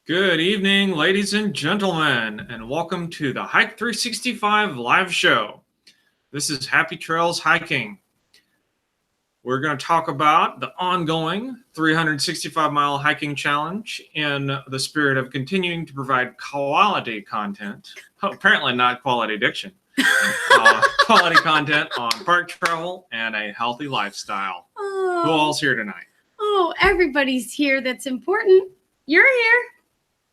Good evening, ladies and gentlemen, and welcome to the Hike 365 live show. This is Happy Trails Hiking. We're going to talk about the ongoing 365-mile hiking challenge in the spirit of continuing to provide quality content. Oh, apparently not quality diction. Quality content on park travel and a healthy lifestyle. Oh, Who all's here tonight? Oh, everybody's here that's important. You're here,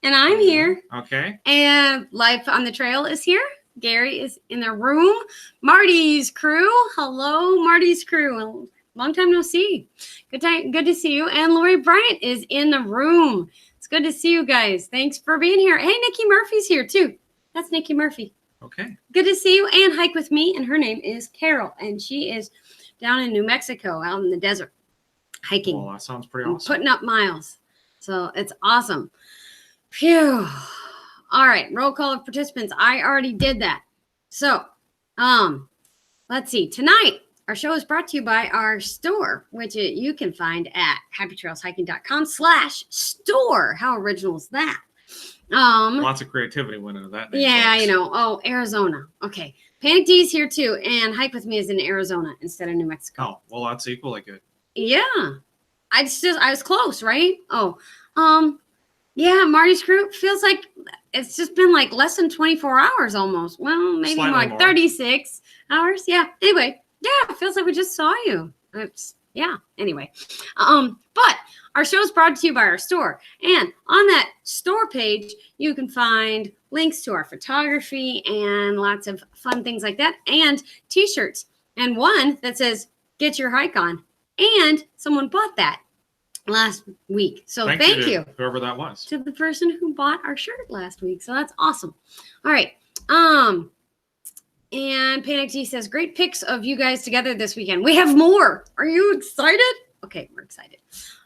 and I'm here. Okay. And Life on the Trail is here. Gary is in the room. Marty's crew. Hello, Marty's crew. Long time no see. Good to see you. And Lori Bryant is in the room. It's good to see you guys. Thanks for being here. Hey, Nikki Murphy's here too. That's Nikki Murphy. Okay. Good to see you. And hike with me. And her name is Carol. And she is down in New Mexico, out in the desert, hiking. Well, that sounds pretty awesome. Putting up miles. So it's awesome. Phew. All right. Roll call of participants. I already did that. So, let's see. Tonight, our show is brought to you by our store, which you can find at happytrailshiking.com/store. How original is that? Lots of creativity went into that. Yeah, folks. Oh, Arizona. Okay. Panic D's here too. And Hike With Me is in Arizona instead of New Mexico. Oh, well, that's equally good. Yeah. I was close, right? Yeah, Marty's crew feels like it's just been like less than 24 hours almost. Well, maybe Slightly more. 36 hours. Yeah. Anyway, yeah, it feels like we just saw you. Anyway. But our show is brought to you by our store. And on that store page, you can find links to our photography and lots of fun things like that, and t-shirts. And one that says, "Get your hike on." And someone bought that last week. So thank you. Whoever that was. To the person who bought our shirt last week. So that's awesome. All right. And Panic G says, great pics of you guys together this weekend. We have more. Are you excited? Okay, we're excited.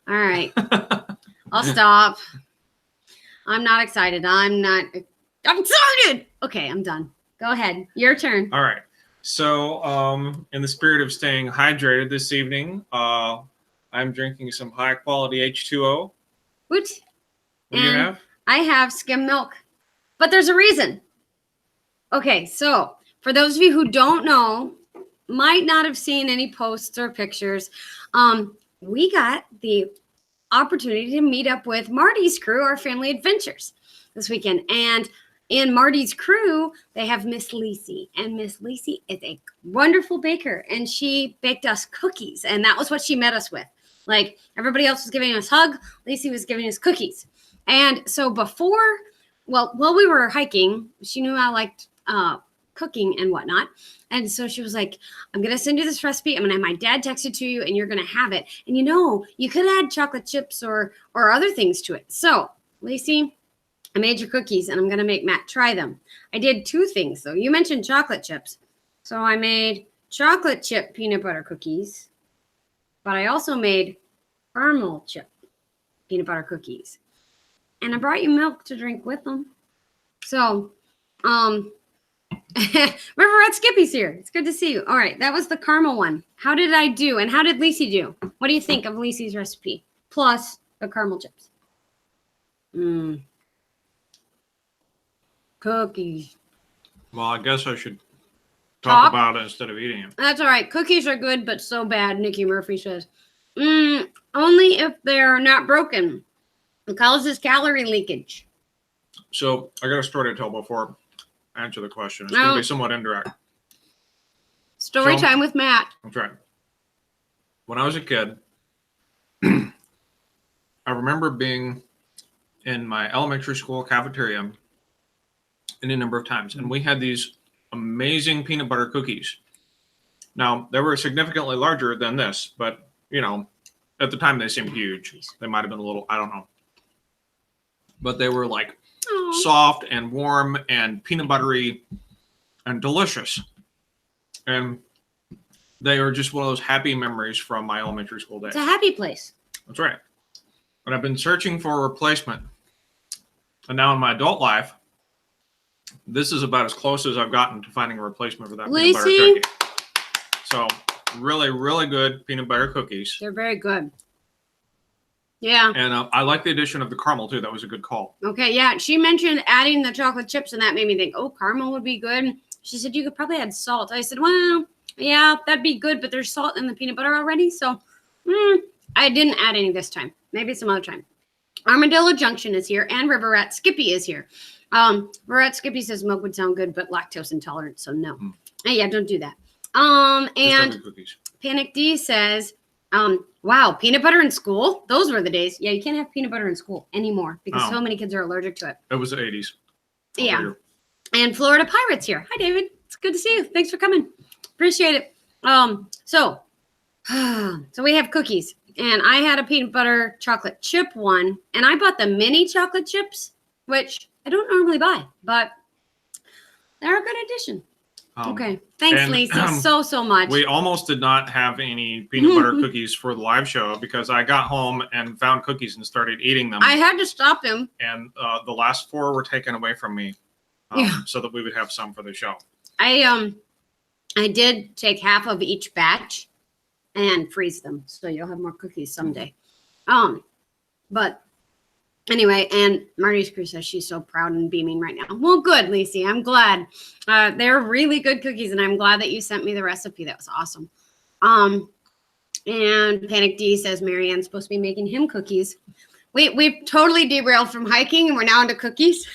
All right. I'll stop. I'm not excited. I'm excited. Okay, I'm done. Go ahead. Your turn. All right. So, in the spirit of staying hydrated this evening, I'm drinking some high quality H2O. What do you have? I have skim milk, but there's a reason. Okay, so for those of you who don't know, might not have seen any posts or pictures, we got the opportunity to meet up with Marty's crew, our family adventures, this weekend. And in Marty's crew, they have Miss Lacey, and Miss Lacey is a wonderful baker, and she baked us cookies, and that was what she met us with. Like, everybody else was giving us a hug, Lacey was giving us cookies. And so while we were hiking, she knew I liked cooking and whatnot. And so she was like, I'm going to send you this recipe. I'm going to have my dad text it to you, and you're going to have it. And you could add chocolate chips or other things to it. So, Lacey, I made your cookies, and I'm going to make Matt try them. I did two things, though. You mentioned chocolate chips. So I made chocolate chip peanut butter cookies, but I also made caramel chip peanut butter cookies. And I brought you milk to drink with them. So, River Red Skippy's here. It's good to see you. All right, that was the caramel one. How did I do? And how did Lacey do? What do you think of Lacey's recipe? Plus the caramel chips. Cookies. Well, I guess I should talk about it instead of eating it. That's all right. Cookies are good, but so bad, Nikki Murphy says. Only if they're not broken. It causes calorie leakage. So I got a story to tell before I answer the question. It's going to be somewhat indirect. Story time with Matt. That's right. When I was a kid, I remember being in my elementary school cafeteria any number of times, and we had these amazing peanut butter cookies. Now, they were significantly larger than this, but, at the time they seemed huge. They might have been a little, I don't know. But they were like soft and warm and peanut buttery and delicious. And they are just one of those happy memories from my elementary school days. It's a happy place. That's right. But I've been searching for a replacement. And now in my adult life, this is about as close as I've gotten to finding a replacement for that peanut butter cookie. So really, really good peanut butter cookies. They're very good. Yeah. And I like the addition of the caramel too. That was a good call. Okay. Yeah. She mentioned adding the chocolate chips, and that made me think, oh, caramel would be good. She said you could probably add salt. I said, well, yeah, that'd be good, but there's salt in the peanut butter already. So I didn't add any this time. Maybe some other time. Armadillo Junction is here, and River Rat Skippy is here. River Rat Skippy says milk would sound good, but lactose intolerant, so no. Yeah, don't do that. Just And other cookies. Panic D says, wow, peanut butter in school? Those were the days. Yeah, you can't have peanut butter in school anymore because Oh. so many kids are allergic to it. It was the 80s. Yeah. Over here. And Florida Pirates here. Hi, David. It's good to see you. Thanks for coming. Appreciate it. So we have cookies, and I had a peanut butter chocolate chip one, and I bought the mini chocolate chips, which I don't normally buy, but they're a good addition. Okay. Thanks, and, Lacey, so much. We almost did not have any peanut butter cookies for the live show because I got home and found cookies and started eating them. I had to stop him. And the last 4 were taken away from me so that we would have some for the show. I did take half of each batch and freeze them, so you'll have more cookies someday. But anyway, and Marty's crew says she's so proud and beaming right now. Well, good, Lacey. I'm glad. They're really good cookies, and I'm glad that you sent me the recipe. That was awesome. And Panic D says Marianne's supposed to be making him cookies. We've totally derailed from hiking, and we're now into cookies.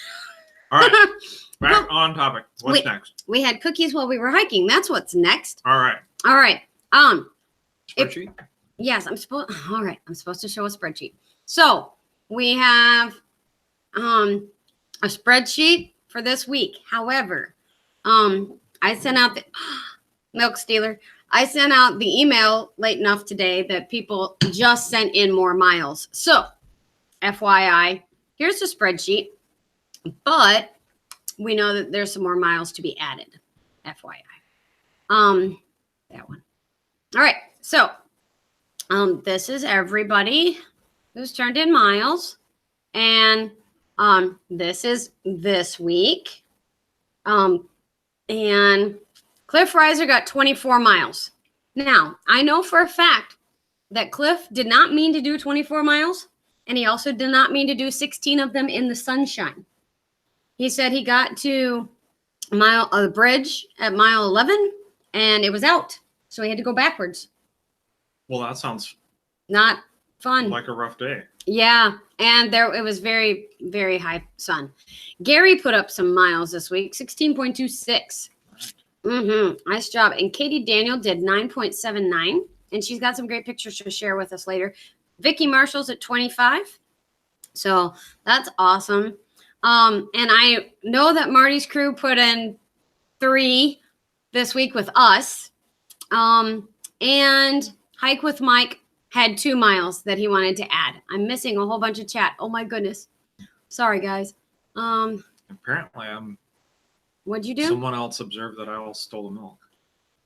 All right. Back on topic. What's next? We had cookies while we were hiking. That's what's next. All right. All right. Spreadsheet? Yes, I'm supposed to show a spreadsheet. So we have a spreadsheet for this week. However, I sent out the milk stealer. I sent out the email late enough today that people just sent in more miles. So FYI, here's the spreadsheet, but we know that there's some more miles to be added. FYI. That one. All right. So, this is everybody who's turned in miles, and this is this week. And Cliff Reiser got 24 miles. Now, I know for a fact that Cliff did not mean to do 24 miles, and he also did not mean to do 16 of them in the sunshine. He said he got to the bridge at mile 11, and it was out, so he had to go backwards. Well, that sounds Not fun. like a rough day. Yeah, and it was very, very high sun. Gary put up some miles this week, 16.26. Nice job. And Katie Daniel did 9.79, and she's got some great pictures to share with us later. Vicky Marshall's at 25, so that's awesome. And I know that Marty's crew put in 3 this week with us, and Hike with Mike had 2 miles that he wanted to add. I'm missing a whole bunch of chat. Oh my goodness. Sorry, guys. Apparently, What'd you do? someone else observed that I all stole the milk.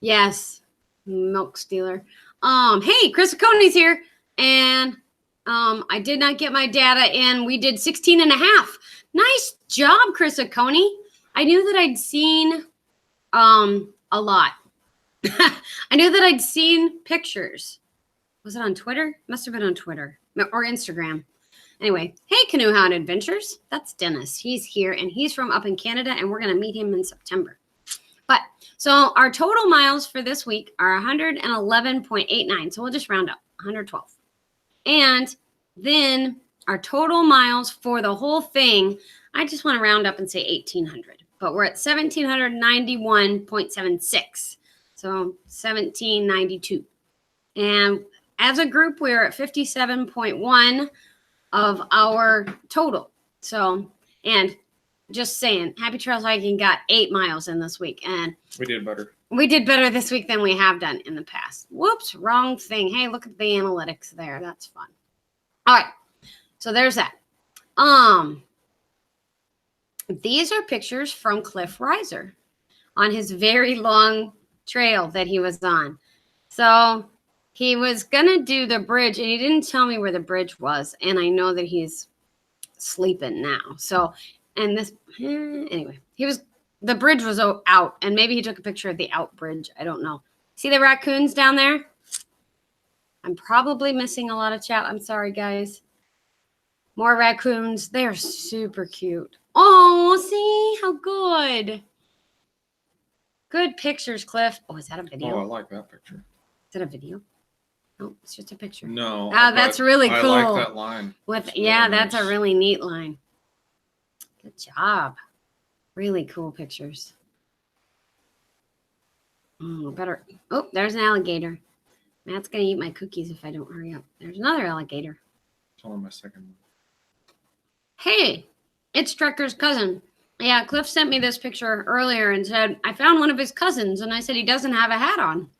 Yes. Milk stealer. Hey, Chris Coney's here. And I did not get my data in. We did 16 and a half. Nice job, Chris Coney. I knew that I'd seen a lot. I knew that I'd seen pictures. Was it on Twitter? Must have been on Twitter or Instagram. Anyway, hey, Canoe Hound Adventures. That's Dennis. He's here, and he's from up in Canada, and we're going to meet him in September. But so our total miles for this week are 111.89. So we'll just round up, 112. And then our total miles for the whole thing, I just want to round up and say 1,800. But we're at 1,791.76. So 1,792. And as a group, we're at 57.1 of our total. So, and just saying, Happy Trails Hiking got 8 miles in this week. And We did better. we did better this week than we have done in the past. Whoops, wrong thing. Hey, look at the analytics there. That's fun. All right. So there's that. These are pictures from Cliff Reiser on his very long trail that he was on. So he was going to do the bridge, and he didn't tell me where the bridge was. And I know that he's sleeping now. So, and this, anyway, the bridge was out, and maybe he took a picture of the out bridge. I don't know. See the raccoons down there? I'm probably missing a lot of chat. I'm sorry, guys. More raccoons. They are super cute. Oh, see how good. Good pictures, Cliff. Oh, is that a video? Oh, I like that picture. Is that a video? No, it's just a picture. No. Ah, that's really I cool. like that line. With It's really that's a nice. really neat line. Good job. Really cool pictures. Oh, better. Oh, there's an alligator. Matt's gonna eat my cookies if I don't hurry up. There's another alligator. It's only my second one. Hey, it's Trekker's cousin. Yeah, Cliff sent me this picture earlier and said, I found one of his cousins, and I said he doesn't have a hat on.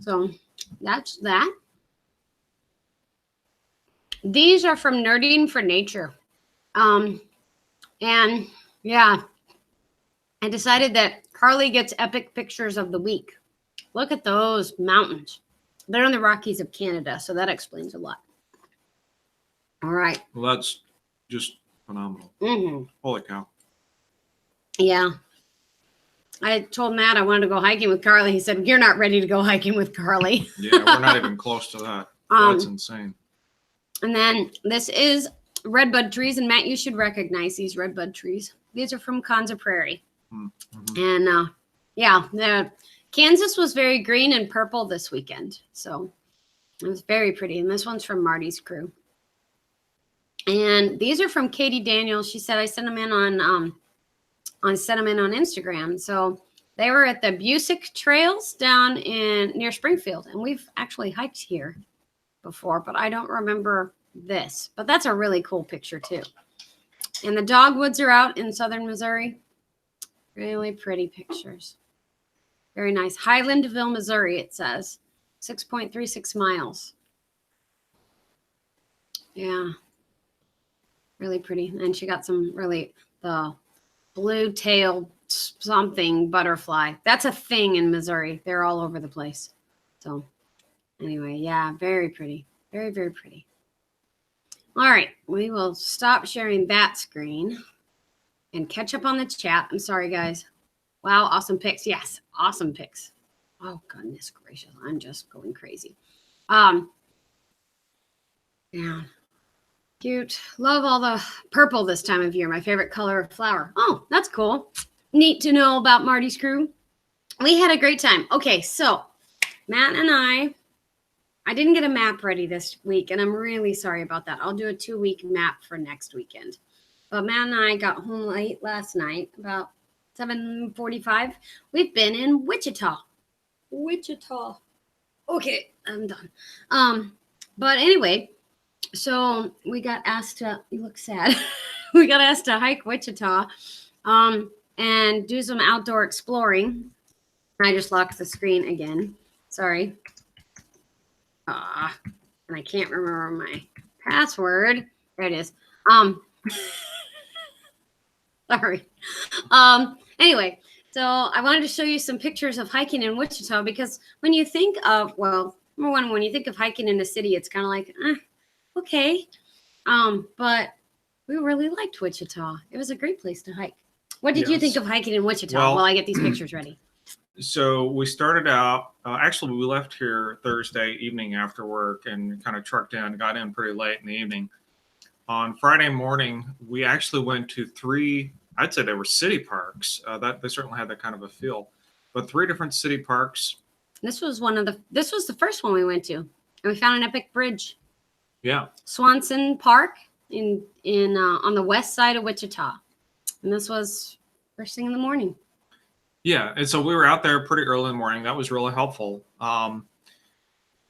So that's that. These are from Nerding for Nature. And yeah, I decided that Carly gets epic pictures of the week. Look at those mountains. They're in the Rockies of Canada, so that explains a lot. All right. Well, that's just phenomenal. Mm-hmm. Holy cow. Yeah. I told Matt I wanted to go hiking with Carly. He said, you're not ready to go hiking with Carly. Yeah, we're not even close to that. That's insane. And then this is redbud trees. And Matt, you should recognize these redbud trees. These are from Konza Prairie. Mm-hmm. And yeah, Kansas was very green and purple this weekend. So it was very pretty. And this one's from Marty's crew. And these are from Katie Daniels. She said I sent them in on Instagram. So they were at the Busick Trails down near Springfield. And we've actually hiked here before, but I don't remember this. But that's a really cool picture too. And the dogwoods are out in southern Missouri. Really pretty pictures. Very nice. Highlandville, Missouri, it says. 6.36 miles. Yeah. Really pretty. And she got the blue-tailed something butterfly. That's a thing in Missouri. They're all over the place. So anyway, yeah, very pretty. Very, very pretty. All right. We will stop sharing that screen and catch up on the chat. I'm sorry, guys. Wow, awesome pics. Yes, awesome pics. Oh, goodness gracious. I'm just going crazy. Yeah. Cute. Love all the purple this time of year. My favorite color of flower. Oh, that's cool. Neat to know about Marty's crew. We had a great time. Okay, so Matt and I didn't get a map ready this week, and I'm really sorry about that. I'll do a 2-week map for next weekend. But Matt and I got home late last night, about 7:45. We've been in Wichita. Okay, I'm done. But anyway, so we got asked to, you look sad. We got asked to hike Wichita and do some outdoor exploring. I just locked the screen again. Sorry. And I can't remember my password. There it is. Sorry. Anyway, so I wanted to show you some pictures of hiking in Wichita because when you think of, well, number one, when you think of hiking in a city, it's kind of like, okay. But we really liked Wichita. It was a great place to hike. What did you think of hiking in Wichita while I get these pictures ready? So we started out, actually we left here Thursday evening after work and kind of trucked in, got in pretty late in the evening. On Friday morning, we actually went to 3, I'd say they were city parks. That they certainly had that kind of a feel, but 3 different city parks. This was the first one we went to, and we found an epic bridge. Yeah. Swanson Park in on the west side of Wichita. And this was first thing in the morning. Yeah. And so we were out there pretty early in the morning. That was really helpful.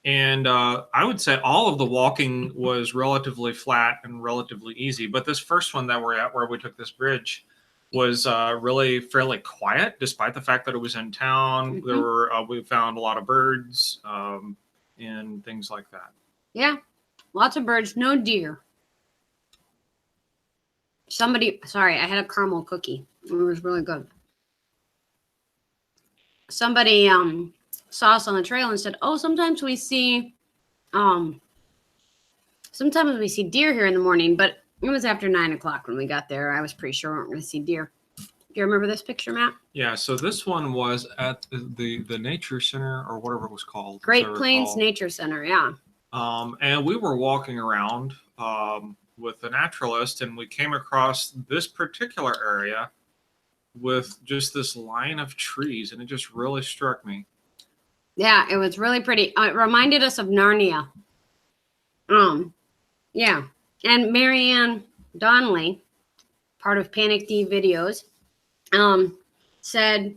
And I would say all of the walking was relatively flat and relatively easy. But this first one that we're at, where we took this bridge, was really fairly quiet, despite the fact that it was in town. There were we found a lot of birds and things like that. Yeah, lots of birds, no deer. Sorry, I had a caramel cookie. It was really good. Somebody saw us on the trail and said, "Oh, sometimes we see deer here in the morning," but it was after 9 o'clock when we got there. I was pretty sure we weren't going to see deer. Do you remember this picture, Matt? Yeah, so this one was at the Nature Center or whatever it was called. Great Plains Nature Center, yeah. And we were walking around with a naturalist, and we came across this particular area with just this line of trees, and it just really struck me. Yeah, it was really pretty. It reminded us of Narnia. Yeah. And Marianne Donnelly, part of Panic D videos, said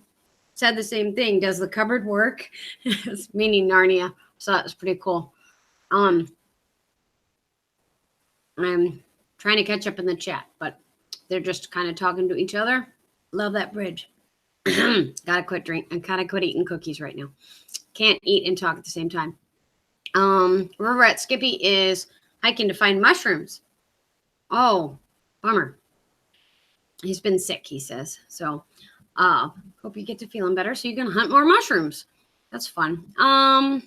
the same thing. Does the cupboard work? Meaning Narnia. So that was pretty cool. I'm trying to catch up in the chat, but they're just kind of talking to each other. Love that bridge. Gotta quit eating cookies right now. Can't eat and talk at the same time. River Rat Skippy is hiking to find mushrooms. Oh, bummer. He's been sick, he says. So hope you get to feeling better so you can hunt more mushrooms. That's fun. You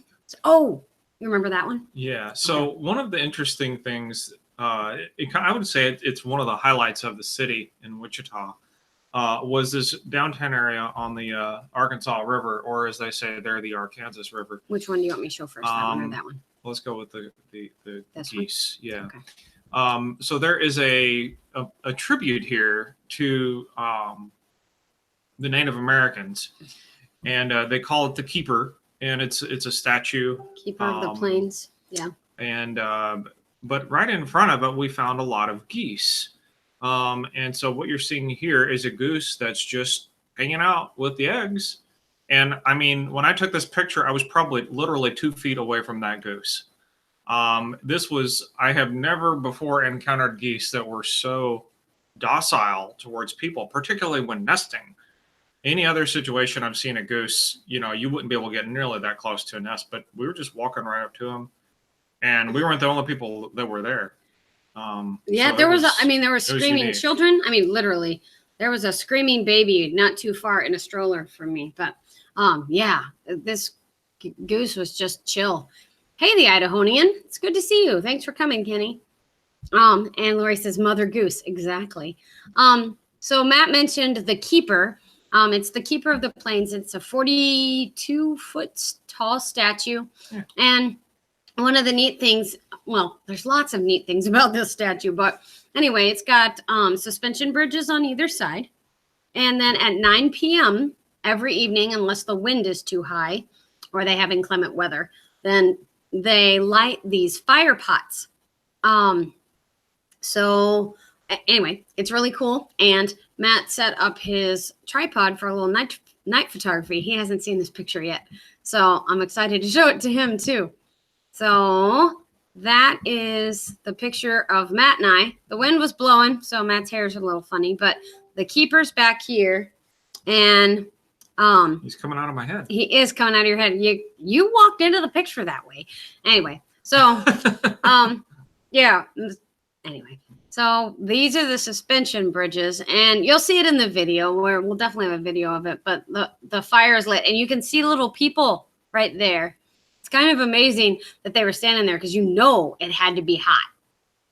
remember that one? Yeah. So one of the interesting things, I would say it's one of the highlights of the city in Wichita, was this downtown area on the Arkansas River, or as they say there, the Arkansas River. Which one do you want me to show first? That one or that one? Let's go with the This geese. One? Yeah. Okay. So there is a tribute here to the Native Americans, and they call it the Keeper, and it's a statue. Keeper of the Plains. Yeah. And but right in front of it, we found a lot of geese. And so what you're seeing here is a goose that's just hanging out with the eggs. And I mean, when I took this picture, I was probably literally 2 feet away from that goose. I have never before encountered geese that were so docile towards people, particularly when nesting. Any other situation I've seen a goose, you wouldn't be able to get nearly that close to a nest, but we were just walking right up to them, and we weren't the only people that were there. There were screaming children. I mean, literally, there was a screaming baby not too far in a stroller from me. But this goose was just chill. Hey, the Idahonian, it's good to see you. Thanks for coming, Kenny. And Lori says, Mother Goose, exactly. So Matt mentioned the Keeper. It's the Keeper of the Plains. It's a 42-foot tall statue, and one of the neat things, well, there's lots of neat things about this statue, but anyway, it's got suspension bridges on either side. And then at 9 p.m. every evening, unless the wind is too high or they have inclement weather, then they light these fire pots. So anyway, it's really cool. And Matt set up his tripod for a little night photography. He hasn't seen this picture yet, so I'm excited to show it to him too. So that is the picture of Matt and I. The wind was blowing, so Matt's hair is a little funny, but the Keeper's back here, and he's coming out of my head. He is coming out of your head. You walked into the picture that way. Anyway, so Anyway, so these are the suspension bridges, and you'll see it in the video where we'll definitely have a video of it. But the fire is lit, and you can see little people right there. It's kind of amazing that they were standing there because it had to be hot.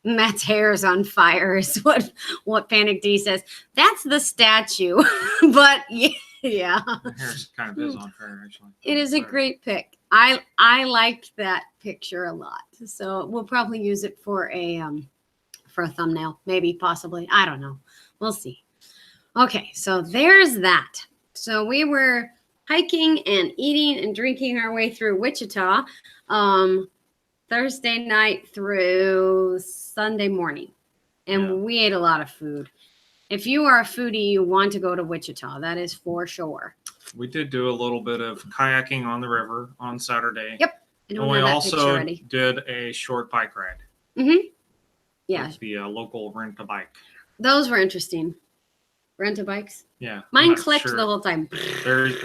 Matt's hair is on fire is what Panic D says. That's the statue, but yeah. The hair kind of is on fire, actually. It is a great pic. I liked that picture a lot, so we'll probably use it for a thumbnail, maybe, possibly. I don't know. We'll see. Okay, so there's that. So we were hiking and eating and drinking our way through Wichita Thursday night through Sunday morning. And we ate a lot of food. If you are a foodie, you want to go to Wichita. That is for sure. We did do a little bit of kayaking on the river on Saturday. Yep. And we also did a short bike ride. Mm-hmm. Yeah. With the local rent-a-bike. Those were interesting. Rent-a-bikes? Yeah. Mine clicked the whole time.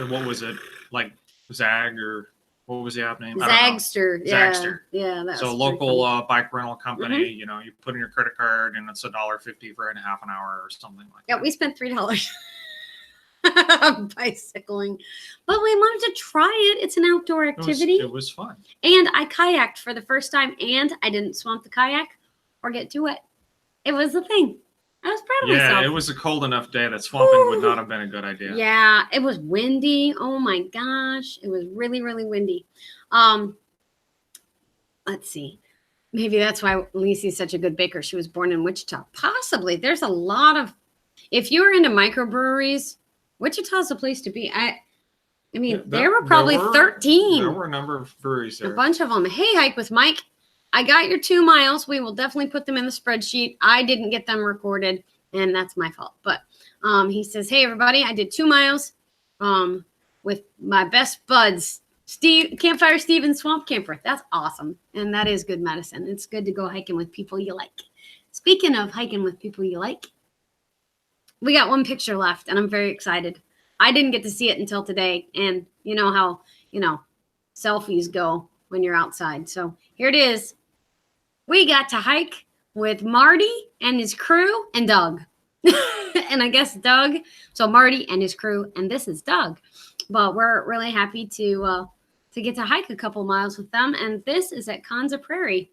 What was it? Like Zag, or what was the app name? Zagster. Zagster. Yeah. That so was local bike rental company, Mm-hmm. You put in your credit card and it's $1.50 for a half an hour or something like that. Yeah, we spent $3 bicycling, but we wanted to try it. It's an outdoor activity. It was fun. And I kayaked for the first time, and I didn't swamp the kayak or get too wet. It was a thing. I was proud of myself. Yeah, it was a cold enough day that swamping would not have been a good idea. Yeah, it was windy. Oh my gosh. It was really, really windy. Let's see. Maybe that's why Lisi's such a good baker. She was born in Wichita. Possibly. There's a lot of, if you're into microbreweries, Wichita's the place to be. I mean, there were probably 13. There were a number of breweries there. A bunch of them. Hey, Hike with Mike. I got your 2 miles. We will definitely put them in the spreadsheet. I didn't get them recorded, and that's my fault. But he says, hey, everybody, I did 2 miles with my best buds, Campfire Steve and Swamp Camper. That's awesome. And that is good medicine. It's good to go hiking with people you like. Speaking of hiking with people you like, we got 1 picture left, and I'm very excited. I didn't get to see it until today. And you know how, selfies go when you're outside. So here it is. We got to hike with Marty and his crew and Doug. And I guess Doug, so Marty and his crew, and this is Doug. But we're really happy to get to hike a couple miles with them. And this is at Konza Prairie.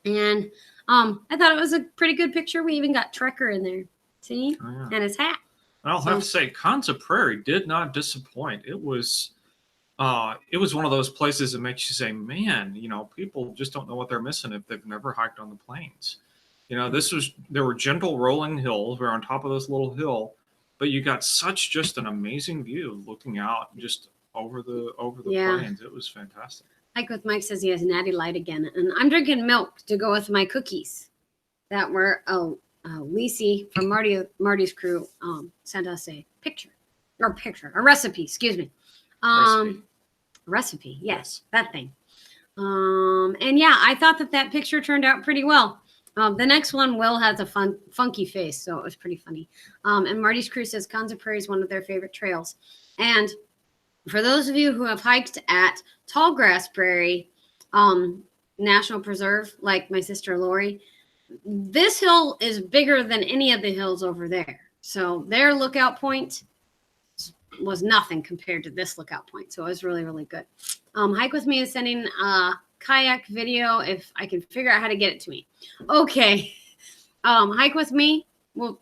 And I thought it was a pretty good picture. We even got Trekker in there. See? Oh, yeah. And his hat. I'll have to say, Konza Prairie did not disappoint. It was one of those places that makes you say, man, people just don't know what they're missing if they've never hiked on the plains. There were gentle rolling hills. We were on top of this little hill, but you got just an amazing view looking out just over the plains. It was fantastic. Hike with Mike says he has Natty Light again, and I'm drinking milk to go with my cookies that were Lisi from Marty's crew sent us a recipe, excuse me. Recipe, yes, that thing. And yeah, I thought that picture turned out pretty well. The next one, Will has a funky face, so it was pretty funny. And Marty's crew says Konza Prairie is one of their favorite trails. And for those of you who have hiked at Tallgrass Prairie National Preserve, like my sister Lori, this hill is bigger than any of the hills over there. So their lookout point was nothing compared to this lookout point. So it was really, really good. Hike with Me is sending a kayak video if I can figure out how to get it to me. Okay. Hike with Me. We'll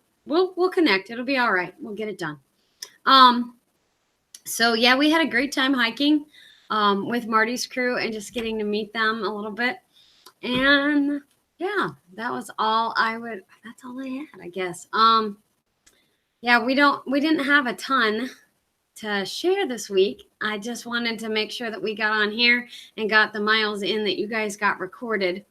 connect. It'll be all right. We'll get it done. So yeah, we had a great time hiking with Marty's crew and just getting to meet them a little bit. And yeah, that was all that's all I had, I guess. Yeah, we didn't have a ton to share this week. I just wanted to make sure that we got on here and got the miles in that you guys got recorded.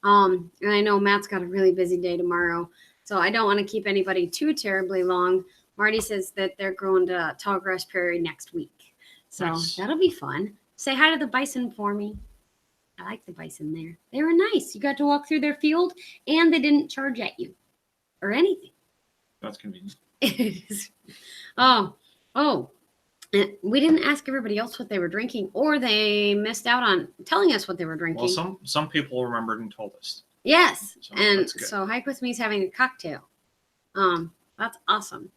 And I know Matt's got a really busy day tomorrow, so I don't want to keep anybody too terribly long. Marty says that they're going to Tallgrass Prairie next week. So nice. That'll be fun. Say hi to the bison for me. I like the bison there. They were nice. You got to walk through their field and they didn't charge at you or anything. That's convenient. It is. Oh. We didn't ask everybody else what they were drinking, or they missed out on telling us what they were drinking. Well, some people remembered and told us. Yes. So Hike with Me is having a cocktail. That's awesome.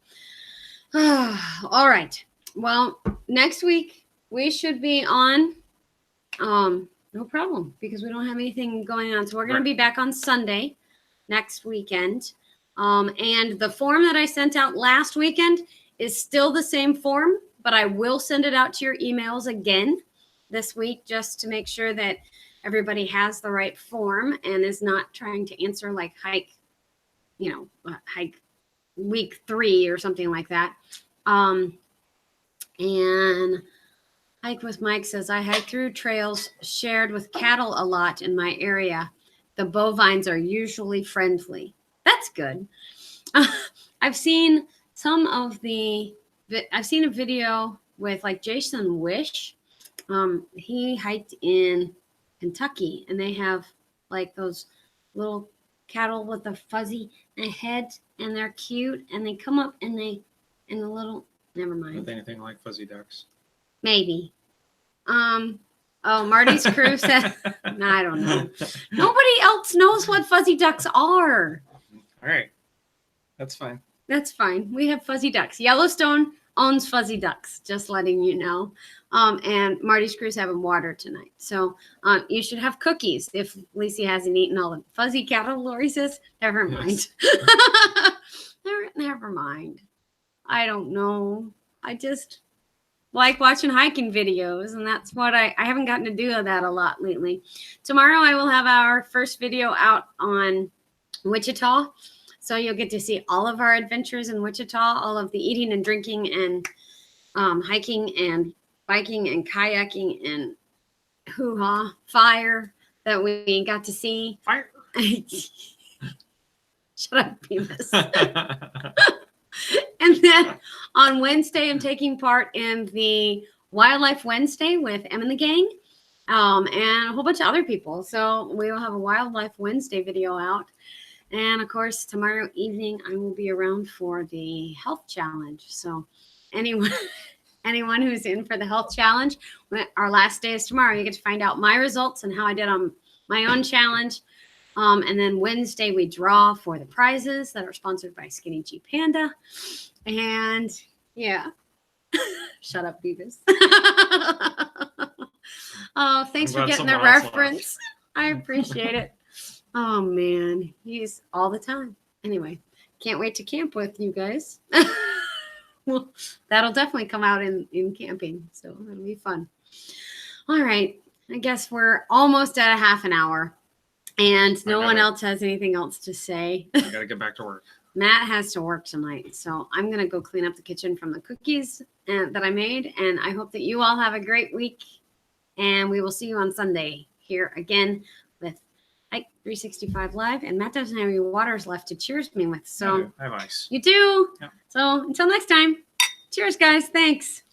All right. Well, next week we should be on. No problem, because we don't have anything going on. So we're going to be back on Sunday next weekend. And the form that I sent out last weekend is still the same form, but I will send it out to your emails again this week just to make sure that everybody has the right form and is not trying to answer like hike week 3 or something like that. And Hike with Mike says, I hike through trails shared with cattle a lot in my area. The bovines are usually friendly. That's good. I've seen a video with like Jason Wish. He hiked in Kentucky and they have like those little cattle with a fuzzy head and they're cute and they come up and never mind. With anything like fuzzy ducks. Maybe. Marty's crew said, I don't know. Nobody else knows what fuzzy ducks are. All right. That's fine. That's fine. We have fuzzy ducks. Yellowstone owns fuzzy ducks, just letting you know. And Marty's crew's having water tonight. So you should have cookies if Lisi hasn't eaten all the fuzzy cattle, Lori says. Never mind. Yes. Never mind. I don't know. I just like watching hiking videos, and that's what I haven't gotten to do that a lot lately. Tomorrow I will have our first video out on Wichita, so you'll get to see all of our adventures in Wichita, all of the eating and drinking and hiking and biking and kayaking and hoo-ha fire that we got to see. Fire. Shut up, Beavis. And then on Wednesday, I'm taking part in the Wildlife Wednesday with Em and the gang, and a whole bunch of other people. So we will have a Wildlife Wednesday video out. And of course, tomorrow evening, I will be around for the health challenge. So anyone who's in for the health challenge, our last day is tomorrow. You get to find out my results and how I did on my own challenge. And then Wednesday we draw for the prizes that are sponsored by Skinny G Panda. And yeah, shut up, Beavis. Oh, thanks for getting the reference. I appreciate it. Oh man, he's all the time. Anyway, can't wait to camp with you guys. Well, that'll definitely come out in camping, so it'll be fun. All right, I guess we're almost at a half an hour. And no one else has anything else to say. I gotta get back to work. Matt has to work tonight, so I'm gonna go clean up the kitchen from the cookies that I made. And I hope that you all have a great week. And we will see you on Sunday here again with Hike 365 Live. And Matt doesn't have any waters left to cheers me with, so I have ice. you do. Yeah. So until next time, cheers, guys. Thanks.